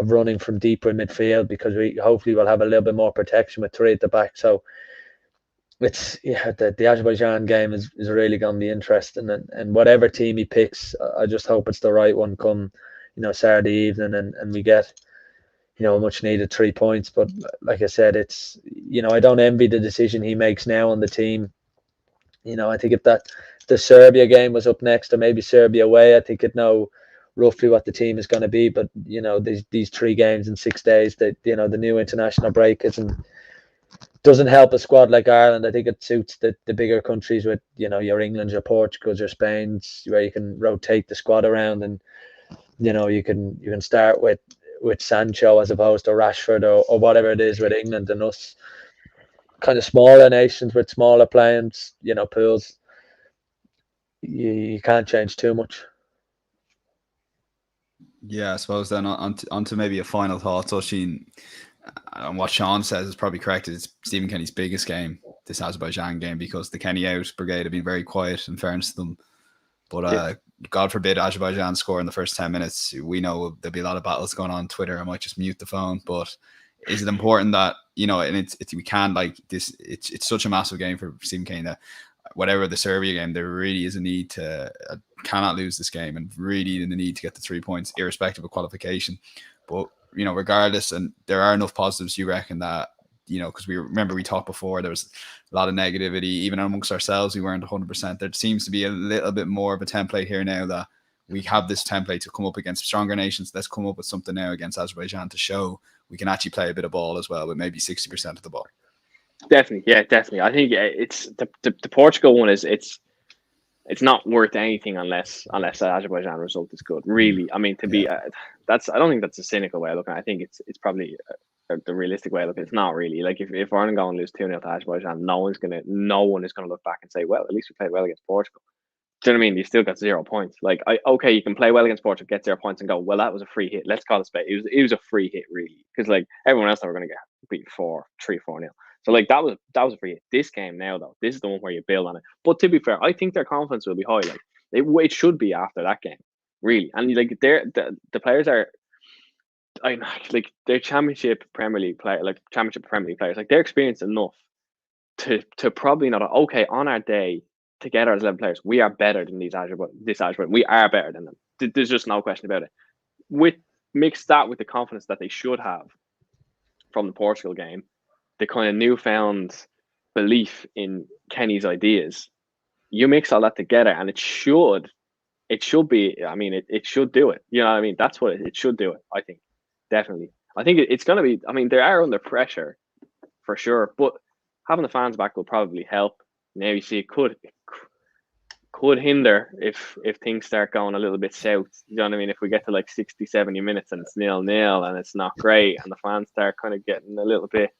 running from deeper in midfield, because we hopefully will have a little bit more protection with 3 at the back. So it's the Azerbaijan game is really going to be interesting, and whatever team he picks, I just hope it's the right one come Saturday evening, and we get a much needed 3 points. But like I said, it's I don't envy the decision he makes now on the team. I think if the Serbia game was up next, or maybe Serbia away, I think I'd know roughly what the team is going to be. But these 3 games in 6 days, that the new international break doesn't help a squad like Ireland. I think it suits the bigger countries with your Englands, your Portugals, your Spains, where you can rotate the squad around, and you can start with Sancho as opposed to Rashford, or whatever it is with England, and us kind of smaller nations with smaller playing pools. You can't change too much. Yeah, I suppose then onto maybe a final thought. So and what Sean says is probably correct. It's Stephen Kenny's biggest game, this Azerbaijan game, because the Kenny out brigade have been very quiet, in fairness to them. But God forbid Azerbaijan score in the first 10 minutes. We know there'll be a lot of battles going on Twitter. I might just mute the phone. But is it important that, and it's we can, like this, it's such a massive game for Stephen Kenny that whatever the Serbia game, there really is a need to cannot lose this game, and really in the need to get the 3 points irrespective of qualification. But regardless, and there are enough positives, you reckon, that because we talked before, there was a lot of negativity even amongst ourselves. We weren't 100%. There seems to be a little bit more of a template here now, that we have this template to come up against stronger nations. Let's come up with something now against Azerbaijan to show we can actually play a bit of ball as well, with maybe 60% of the ball. Definitely. I think it's the Portugal one is it's not worth anything unless the Azerbaijan result is good. Really, I mean, I don't think that's a cynical way of looking at it. I think it's probably the realistic way of looking. It's not really, like, if Ireland go and lose 2-0 to Azerbaijan, no one is gonna look back and say, well, at least we played well against Portugal. Do you know what I mean? You still got 0 points. Like, okay, you can play well against Portugal, get 0 points, and go, well, that was a free hit. Let's call it a spade. It was a free hit, really, because like everyone else, they were gonna get beat 3-4-0. So like that was a free hit. This game now, though, this is the one where you build on it. But to be fair, I think their confidence will be high. Like it should be after that game, really. And like the players are like they're championship Premier League players, like they're experienced enough to probably not okay on our day to get our 11 players. We are better than this Azerbaijan. We are better than them. There's just no question about it. Mix that with the confidence that they should have from the Portugal game, the kind of newfound belief in Kenny's ideas. You mix all that together, and it should be. I mean, it should do it. You know what I mean? That's what it should do it. I think definitely. I think it's going to be. I mean, they are under pressure for sure, but having the fans back will probably help. Now you see, it could hinder if things start going a little bit south. You know what I mean? If we get to like 60, 70 minutes and it's 0-0 and it's not great, and the fans start kind of getting a little bit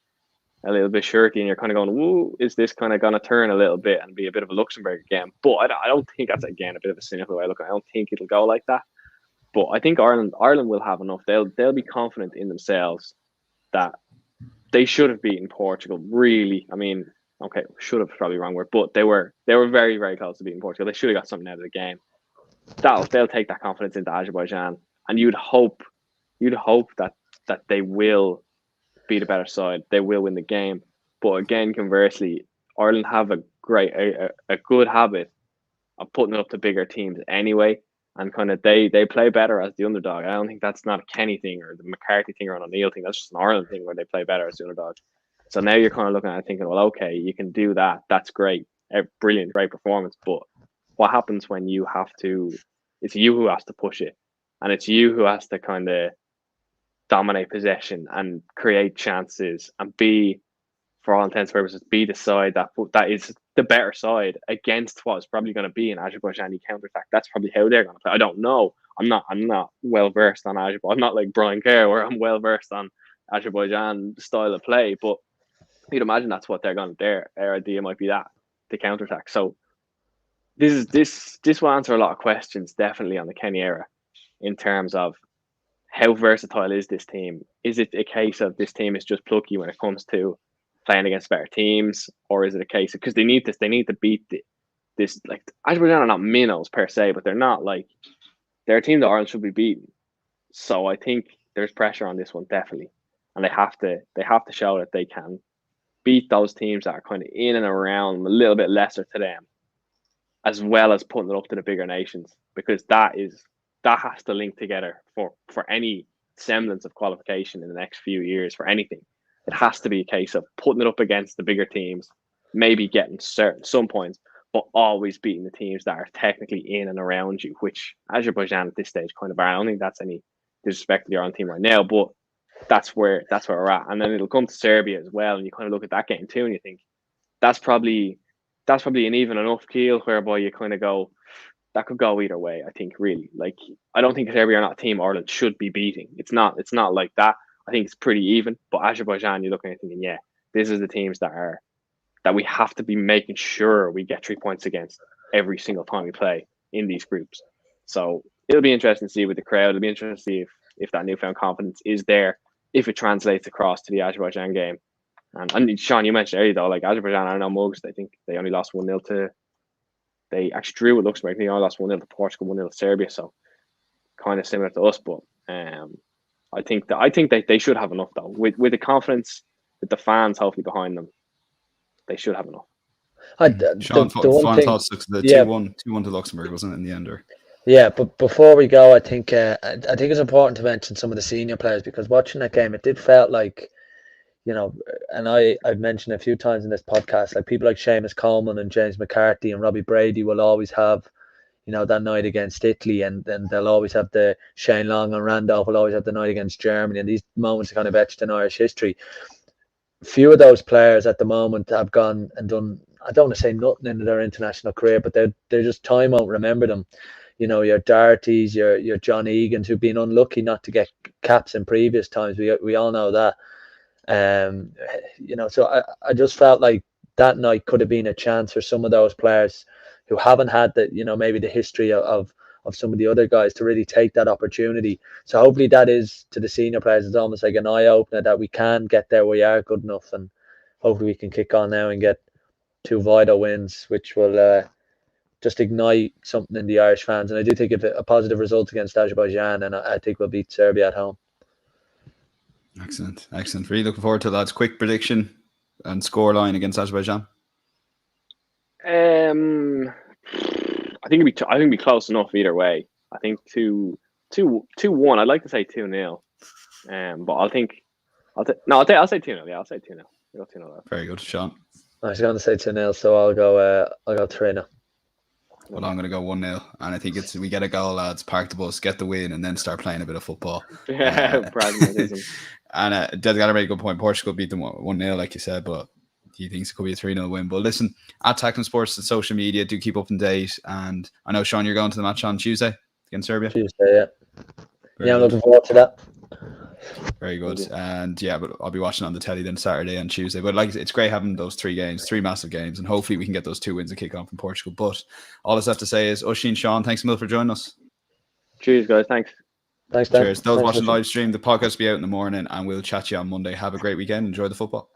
shirty, and you're kind of going, "Woo, is this kind of going to turn a little bit and be a bit of a Luxembourg again?" But I don't think that's, again, a bit of a cynical way I look at it. I don't think it'll go like that. But I think Ireland will have enough. They'll be confident in themselves that they should have beaten Portugal. Really, I mean, okay, should have probably the wrong word, but they were very, very close to beating Portugal. They should have got something out of the game. They'll take that confidence into Azerbaijan, and you'd hope that they will be the better side. They will win the game. But again, conversely, Ireland have a good habit of putting it up to bigger teams anyway, and kind of they play better as the underdog. I don't think that's not a Kenny thing or the McCarthy thing or an O'Neill thing. That's just an Ireland thing where they play better as the underdog. So now you're kind of looking at it thinking, well, okay, you can do that. That's great. Brilliant, great performance. But what happens when you have to, it's you who has to push it, and it's you who has to kind of dominate possession and create chances and be, for all intents and purposes, be the side that is the better side against what is probably going to be an Azerbaijani counter-attack. That's probably how they're going to play. I don't know. I'm not well versed on Azerbaijan. I'm not like Brian Kerr where I'm well versed on Azerbaijan style of play, but you'd imagine that's what they're going to. Their idea might be that, the counter-attack. So this will answer a lot of questions definitely on the Kenny era in terms of how versatile is this team? Is it a case of this team is just plucky when it comes to playing against better teams, or is it a case of, because they need to beat this, like, Azerbaijan are not minnows per se, but they're not like, they're a team that Ireland should be beating. So I think there's pressure on this one definitely, and they have to show that they can beat those teams that are kind of in and around a little bit lesser to them, as well as putting it up to the bigger nations, because that has to link together for any semblance of qualification in the next few years for anything. It has to be a case of putting it up against the bigger teams, maybe getting some points, but always beating the teams that are technically in and around you, which Azerbaijan at this stage kind of are. I don't think that's any disrespect to the Ireland team right now, but that's where we're at. And then it'll come to Serbia as well, and you kind of look at that game too, and you think that's probably an even enough keel whereby you kind of go, that could go either way. I think, really, like, I don't think Serbia are not a team Ireland should be beating. It's not like that. I think it's pretty even. But Azerbaijan, you're looking at it thinking, yeah, this is the teams that we have to be making sure we get 3 points against every single time we play in these groups. So it'll be interesting to see with the crowd. It'll be interesting to see if that newfound confidence is there, if it translates across to the Azerbaijan game. And Sean, you mentioned earlier though, like, Azerbaijan are no mugs. I think they only lost 1-0 to. They actually drew with Luxembourg. They only lost 1-0 to Portugal, 1-0 to Serbia. So kind of similar to us, but I think they should have enough though. With the confidence, with the fans hopefully behind them, they should have enough. Sean, final thoughts. The 2-1 to Luxembourg, wasn't it, in the end? Or? Yeah, but before we go, I think it's important to mention some of the senior players, because watching that game, it did felt like, you know, and I've mentioned a few times in this podcast, like, people like Seamus Coleman and James McCarthy and Robbie Brady will always have, you know, that night against Italy, and then they'll always have the Shane Long and Randolph will always have the night against Germany, and these moments are kind of etched in Irish history. Few of those players at the moment have gone and done, I don't want to say nothing in their international career, but they're just, time won't remember them. You know, your Dohertys, your John Egans, who've been unlucky not to get caps in previous times. We all know that. You know, so I just felt like that night could have been a chance for some of those players who haven't had the, you know, maybe the history of some of the other guys to really take that opportunity. So hopefully that is, to the senior players, it's almost like an eye opener that we can get there. We are good enough, and hopefully we can kick on now and get 2 vital wins, which will just ignite something in the Irish fans. And I do think if a positive result against Azerbaijan, and I think we'll beat Serbia at home. Excellent. Really looking forward to that. Lads. Quick prediction and scoreline against Azerbaijan. I think it'd be close enough either way. I think 2-1. I'd like to say 2-0. But I'll say 2-0. Yeah, I'll say 2-0. I'll go 2-0. Very good, Sean. I was going to say 2-0, so I'll go 3-0. Well, I'm going to go 1-0, and I think we get a goal, lads. Park the bus, get the win, and then start playing a bit of football. Pragmatism. And Ded's got a very good point. Portugal beat them 1-0, like you said, but he thinks it could be a 3-0 win. But listen, at Tackling Sports and social media, do keep up to date. And I know, Sean, you're going to the match on Tuesday against Serbia. Tuesday, yeah. I'm looking forward to that. Very good. And yeah, but I'll be watching on the telly then Saturday and Tuesday. But like, it's great having those 3 massive games, and hopefully we can get those 2 wins and kick on from Portugal. But all I have to say is, Oisin, Sean, thanks a million for joining us. Cheers, guys. Thanks. Thanks, Dan. Cheers. Those watching live stream, the podcast will be out in the morning, and we'll chat to you on Monday. Have a great weekend. Enjoy the football.